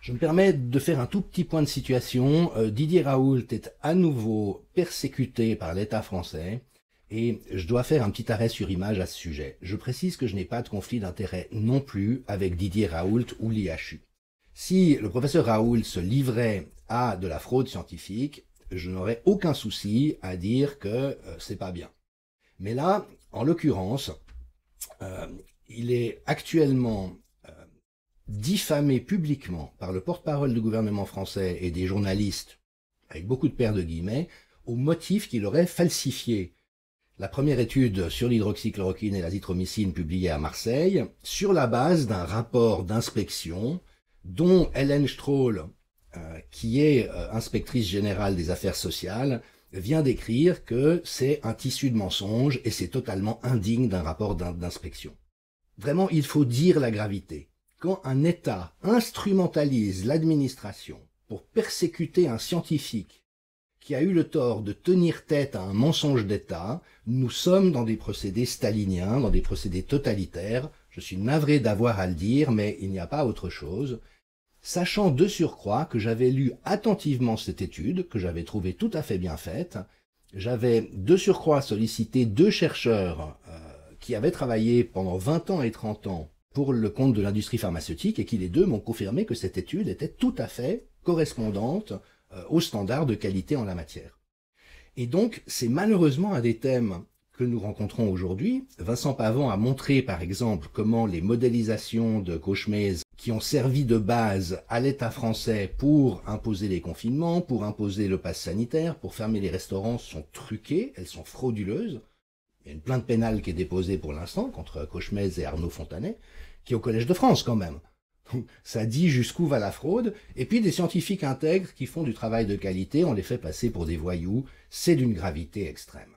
Je me permets de faire un tout petit point de situation. Didier Raoult est à nouveau persécuté par l'État français et je dois faire un petit arrêt sur image à ce sujet. Je précise que je n'ai pas de conflit d'intérêt non plus avec Didier Raoult ou l'IHU. Si le professeur Raoult se livrait à de la fraude scientifique, je n'aurais aucun souci à dire que c'est pas bien. Mais là, en l'occurrence, il est actuellement diffamé publiquement par le porte-parole du gouvernement français et des journalistes, avec beaucoup de paires de guillemets, au motif qu'il aurait falsifié la première étude sur l'hydroxychloroquine et l'azithromycine publiée à Marseille sur la base d'un rapport d'inspection dont Hélène Strohl, qui est inspectrice générale des affaires sociales, vient d'écrire que c'est un tissu de mensonge et c'est totalement indigne d'un rapport d'inspection. Vraiment, il faut dire la gravité. Quand un État instrumentalise l'administration pour persécuter un scientifique qui a eu le tort de tenir tête à un mensonge d'État, nous sommes dans des procédés staliniens, dans des procédés totalitaires. Je suis navré d'avoir à le dire, mais il n'y a pas autre chose. Sachant de surcroît que j'avais lu attentivement cette étude, que j'avais trouvée tout à fait bien faite, j'avais de surcroît sollicité 2 chercheurs qui avaient travaillé pendant 20 ans et 30 ans pour le compte de l'industrie pharmaceutique et qui les 2 m'ont confirmé que cette étude était tout à fait correspondante aux standards de qualité en la matière. Et donc, c'est malheureusement un des thèmes que nous rencontrons aujourd'hui. Vincent Pavant a montré, par exemple, comment les modélisations de Cauchemez qui ont servi de base à l'État français pour imposer les confinements, pour imposer le pass sanitaire, pour fermer les restaurants, sont truquées, elles sont frauduleuses. Il y a une plainte pénale qui est déposée pour l'instant contre Cauchemez et Arnaud Fontanet, qui est au Collège de France quand même. Ça dit jusqu'où va la fraude. Et puis des scientifiques intègres qui font du travail de qualité, on les fait passer pour des voyous. C'est d'une gravité extrême.